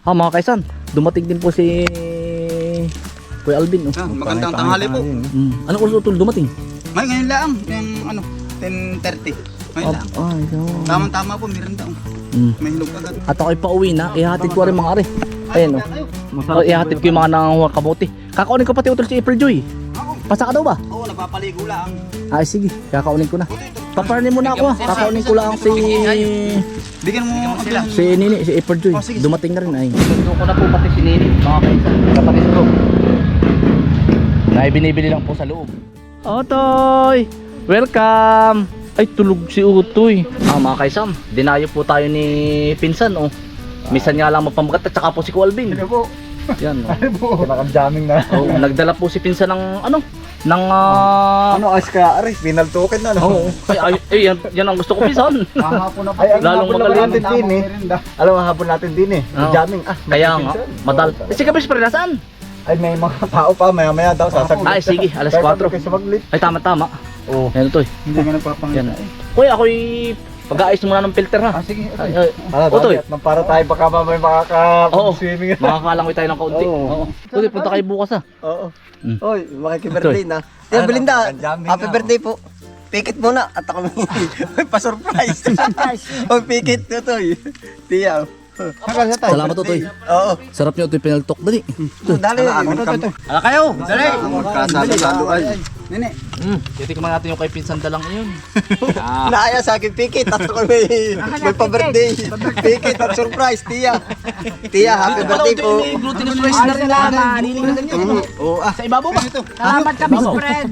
Mga kaisan, dumating din po si Kuya Alvin. Magandang tanghali po. Anong oras utol dumating? Ngayon lang, yung 10:30. Ngayon lang. Tamang-tama po, miranda. May hilog agad. At ako'y pauwi na, ihatid ko rin mga ari. Ayan ihatid ko yung mga nanganguha kamote. Kakaunin ko pati utol si April Joy. Pasa ka daw ba? Oo, nagpapaligo lang. Ay sige, kakaunin ko na. Paparni mo na ako. Kakaunin ko lang si Bigyan mo sila. Nini, si April Joy. Dumating na rin ay. Sundo ko na po pati si Nini, mga kaisan. Kapatid ko. Na binibili lang po sa loob. Otoy! Welcome! Ay, tulog si Utoy. Mga kaisan, dinayo po tayo ni Pinsan, Misan nga lang mapamagat at saka po si Kualvin. Ano po? Yan, Kinakam-jamming na. nagdala po si Pinsan ng As kaya, aray, pinaltukin na, yan ang gusto ko, Pinsan. Hapon na po. Lalong magaling. natin din Alam mo, hapon natin din Jamming. Kaya nga, madal. Si Kabis pa rin nasaan? Ay, may mga tao pa, maya-maya daw sasaglit. Ay, sige, alas 4. Kasi maglit. Ay, tama. Oo. Yan ito. Hindi nga nagpapangita. Kuya, ako'y pag-aayos muna ng filter ha. Sige. Otoy. Para tayo baka mamay makaka-swimming. Makakalangoy tayo ng kaunti. Oo. Otoy, punta kayo bukas ha. Oo. Oy, makiki-birthday na. Yeah, Belinda, happy birthday po. Pikit muna at ako may pa-surprise. Oh, pikit ko to. Tiyaw. Salamat Otoy. Oo. Sarap niyo Otoy pinaltok. Dali. Dali. Ala kayo. Dali. Kasalo-saluan. Nene. Titikman natin yung kay Pinsan dalang yun. Naaya sa akin pikit at ako may pa-birthday. Pikit at surprise, Tiya. Tiya, happy birthday po. Glutinous rice na rin lang. Oo, Sa ibabaw ba? Salamat kami sa friend.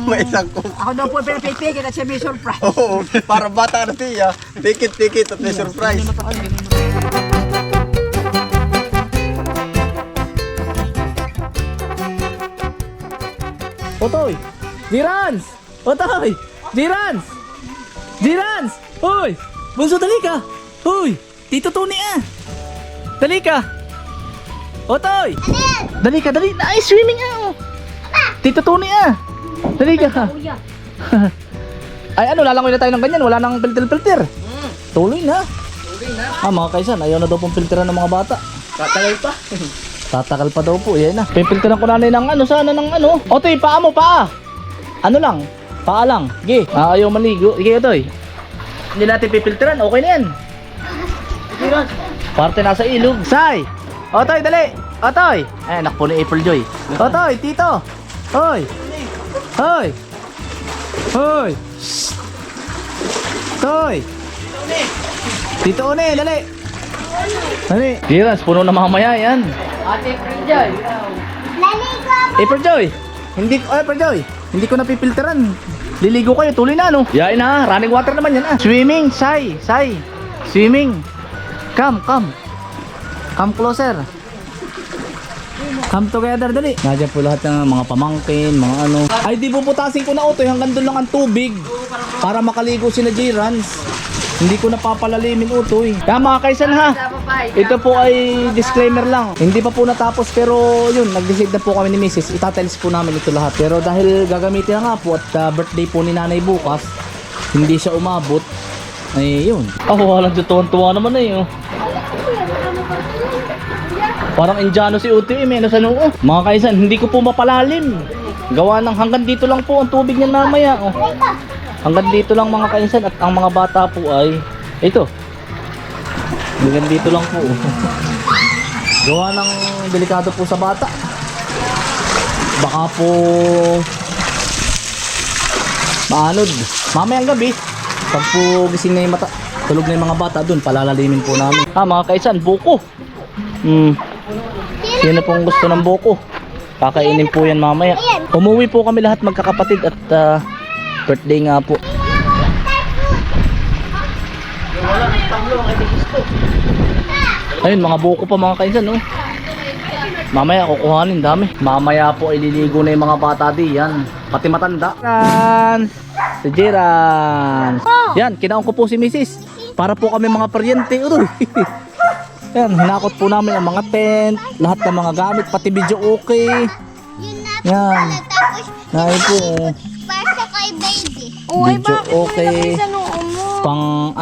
may isang ko. Ako daw po pinapipigil at siya may surprise. Oo, para bata na Tiya. Pikit at may surprise. Otoy! Jirans! Otoy! Jirans! Jirans! Hoy! Bunso, dali ka! Hoy! Tito Tony Dali ka! Otoy! Dali ka, dali! Ay, swimming Tito Tony Dali ka! Ay, lalangoy na tayo ng ganyan. Wala nang filter. Tuloy na. Mga kaisan, ayaw na daw pong filteran ng mga bata. Tatagal pa. Tatakal pa daw po, yan na. Pipilteran ko na ng Otoy, paa mo, paa. Paa lang. Sige, ayaw maligo. Sige, Otoy. Hindi natin pipilteran, okay na yan. Parte nasa ilog. Say! Otoy, dali! Otoy! Ay, anak po ni April Joy. Otoy, tito! Hoy! Hoy! Hoy! Shhh! Toy! Tito One, dali! Dali! Giras, puno na mamaya yan. Ate Prinjoy. April Joy! April Joy! Hindi ko napipilteran. Liligo kayo, tuloy na Yain na, running water naman yan Swimming, Sai! Swimming! Come closer. Come together, dali. Nandiyan po lahat ng mga pamangkin, mga Ay, di puputasin ko na Otoy, hanggang doon lang ang tubig. Para makaligo si na Jirans. Hindi ko napapalalimin Otoy. Kaya mga kaisan ha, ito po ay disclaimer lang. Hindi pa po natapos pero yun, nag-decide na po kami ni Mrs. Itatalis po namin ito lahat. Pero dahil gagamitin na nga po at birthday po ni nanay bukas, hindi siya umabot. Ay yun. Walang tutuwan-tuwa naman Parang Indiano si Utoy, menos Mga kaisan, hindi ko po mapalalim. Gawa ng hanggang dito lang po ang tubig niya namaya. Hanggang dito lang mga kaisan at ang mga bata po ay ito. Hanggang dito lang po. Gawa ng delikado po sa bata. Baka po maanod. Mamayang gabi, pag po gising na yung mata, tulog na yung mga bata doon, palalalimin po namin. Mga kaisan, buko. Sino pong gusto ng buko? Kakainin po yan mamaya. Umuwi po kami lahat magkakapatid at birthday nga po. Ayun, mga buko pa mga kaisan Mamaya kukuhanin, dami. Mamaya po ililigo na yung mga bata diyan. Pati matanda. Si Jiran. Yan, kinaon ko po si Mrs. Para po kami mga paryente. Yan, hinakot po namin ang mga tent, lahat ng mga gamit, pati video okay. Yan. Yan po. Para kay baby. Video okay. Pang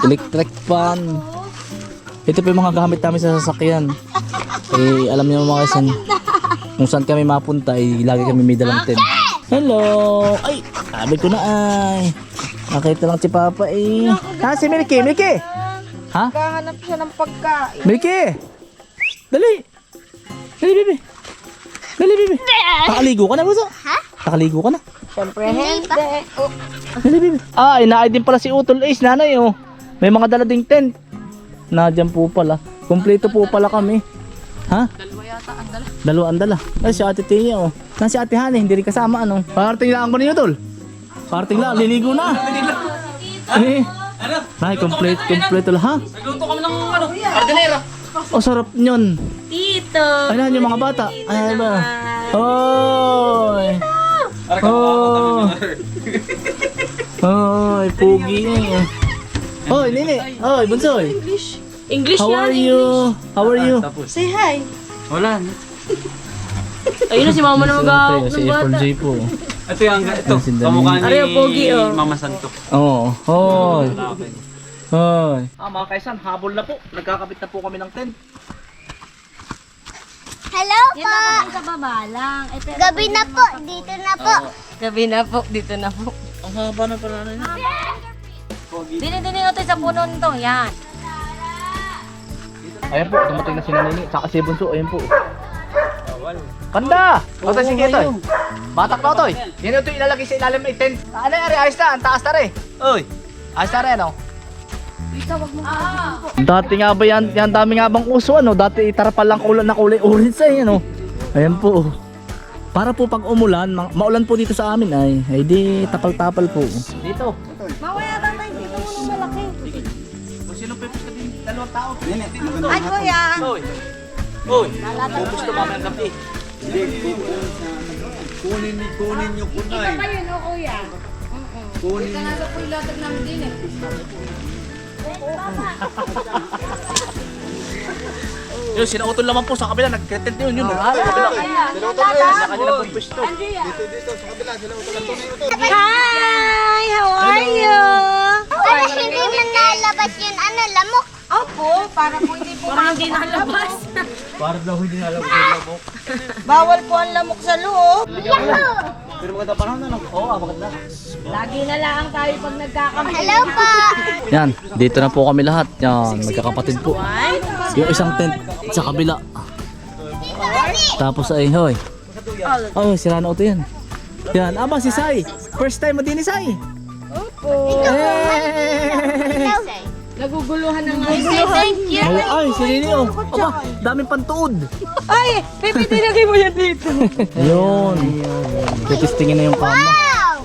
electric fan. Ito po yung mga gamit namin sa sasakyan. Eh, alam niyo mga kaisan, kung saan kami mapunta, eh, lagi kami may dalang tent. Hello! Ay! Sabi ko na ay. Nakita lang si Papa eh. Ha, si Milky? Milky! Ha? Kahanap siya ng pagkain. Milky! Dali! Dali, baby! Dali, baby! Nakaligo ka na, Buso? Ha? Nakaligo ka na? Siyempre, hindi. Oh, Dali, baby! Ah, inaay din pala si Utol Ace, nanay oh. May mga dala ding tent. Nadyan po pala. Kompleto po pala kami. Ha? dalawa yata ang dala. Dalawa ang dala. Ay, si Ate Tia oh. Saan si Ate Hane? Hindi rin kasama ano. Parting lang ba niyo, Tol? Parting lang, liligo na. Eh. Ay, kompleto lang ha? Nagluto kami ng ano, ardenera. Oh, sarap nyon. Tito! Ay, nahan yung mga bata. Ay, ba? Oy! Oh! Oy, pugi eh. Oy, Nini. Oy, Bunsoy. English How are you? How are you? Say hi. Wala. Ayun na si mama na mag-aawak Si ng Apple bata. J po. Ito yung, ito, Ang sindamin. kamukha ni Ari, ang pogi, oh. Mama Santo. Oo. Hoy. Hoy. Mga kaisan, habol na po. Nagkakabit na po kami ng tent. Hello Yan po. ako sa baba lang. Eh, pero Gabi na po. Dito na po. Gabi na po, dito na po. Ang haba na pala na yun. Dini ito sa puno nito, yan. Ayan po, dumating na si Nanini. Saka si Bunso, ayan po. Kanda! Otoy, sige Toy. Batak na Otoy. Yan ito ilalagay sa ilalim ng tent. Ano yan, ayos na. Ang taas na rin. Uy. Ayos na rin, ano? Dati nga ba yan dami nga bang uso, ano? Dati itarapal lang kulay na kulay orange ay, ano? Ayan po. Para po pag umulan, maulan po dito sa amin ay di tapal-tapal po. Dito. Mawaya lang tayo dito mo ng malaki. Kung sino pipis ka din, dalawang tao. Ay, kuya. Uy. Uy. Pupus to mamaya ng gabi. Kunin nyo kunay. Ito kayo, no, kuya? Kunin Ito nga sa po ilatag namin din eh. Yun, sinautol naman po sa kabila, nag-cretent yun, yun. Sa kabila. Sa kanila pong pwesto. Hi! How are you? Para hindi man nalabas yun, ano, lamok. Opo, para po hindi po hindi nalabas. Para daw hindi alam ko yung lamok. Bawal po ang lamok sa loob. Pero maganda pa naman, ano? Oo, maganda. Lagi na lang tayo pag nagkakampi. Hello po. Yan, dito na po kami lahat. Yan, magkakapatid po. Yung isang tent sa kabila. Tapos ay, hoy. Oh, sira na auto yan. Yan, aba si Sai. First time mo din ni Sai. Opo. Eh! Naguguluhan ng mga Thank you. Ay, si Nini oh. Aba, daming pantuod. Ay, Pepe, nilagay mo yan dito. Ayun. Titistingin na yung kama. Wow.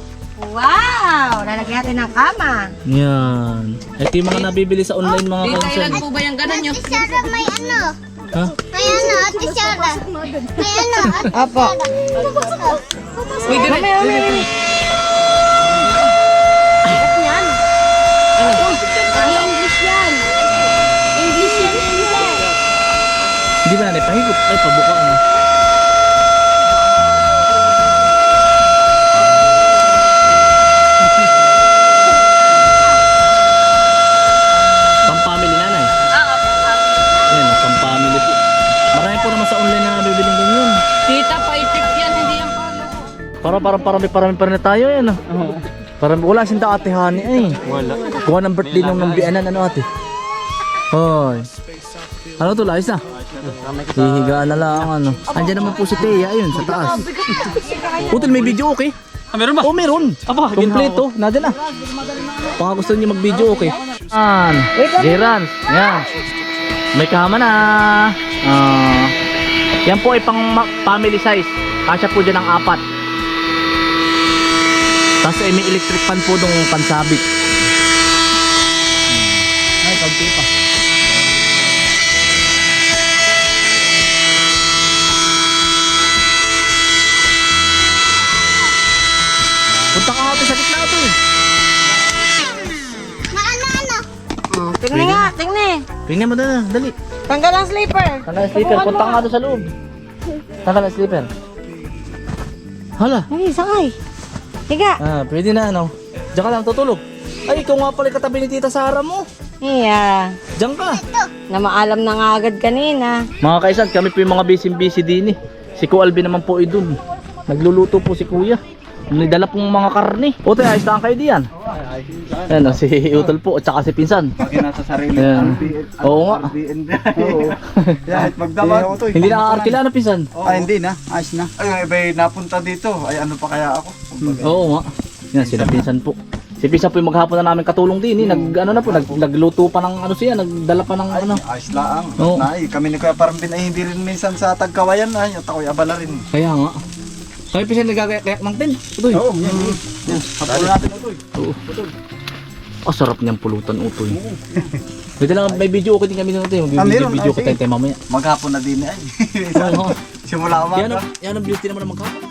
Wow! Lalagyan natin ng kama. Yan. Ito yung mga nabibili sa online mga konsen. po ba yung gano'n Ate Sarah, may ano. Ha? May ano, Ate Sarah. May ano, Ate Apo. Sarah. Mamaya. Yan. English yan. English yan. Hindi ba na pahigop? Ay, pabuka na. Pang-family nanay. Yan, pang-family po. Marami po naman sa online na nabibiling ganyan. Tita, paitip yan. Hindi yan palo. Parami pa rin tayo yan. Parang wala sinta Ate Hani ay. Wala. Kuha ng birthday nung bianan ano ate. Hoy. Ano to, ayos na? Hihigaan na lang ano. Andiyan naman po si Thea ayun sa taas. Putil may video okay? Ah, meron ba? Oh meron. Aba, Kompleto. Nandiyan na. Baka gusto niyo mag-video okay. Gerans. Yan. May kama na. Yan po ay pang family size. Kasya po dyan ang 4. Tapos ay may electric fan po nung pansabit. Ay, kaunti pa. Punta ka nga sa gitna ito eh. Ano. Tingnan nga, tingnan. Tingnan mo na, dali. Tanggal ang slipper. Tanggal ang slipper, punta ka nga doon sa loob. Tanggal ang slipper. Hala. Ay, sakay. Higa. Pwede na ano. Diyan ka lang tutulog. Ay, ikaw nga pala katabi ni Tita Sara mo. Iya. Diyan ka. Na maalam na nga agad kanina. Mga kaisan, kami po yung mga busy din eh. Si Ku Alvin naman po ay dun. Nagluluto po si Kuya. May dala pong mga karne. Utoy, ayos lang kayo diyan. Ayan, si Utol po at saka si Pinsan. Pag nasa sarili. Ayan. Oo nga. Oo. Kahit magdamag. Hindi na aarkila na Pinsan. Ay, hindi na. Ayos na. Ay, may napunta dito. Ay, ano pa kaya ako? Oo nga. Yan, sila Pinsan po. Si Pinsan po yung maghapon na namin katulong din eh. Nagluto pa ng ano siya, nagdala pa ng ano. Ayos lang. Oo. Nay, kami ni Kuya Parambin ay hindi rin minsan sa tagkawayan ay at ako'y abala rin. Kaya nga. Kami Pinsan nagkakayak ng tin. Utoy. Oo, yan. Hapunan natin ito. Oo. Ah, sarap niyang pulutan utoy. Pwede lang, may video okay din kami nung ito. meron. Video ko Sige. tayo mamaya. Maghapon na din ay. Oo. Simula umaga. Yan ang beauty naman ng maghapon.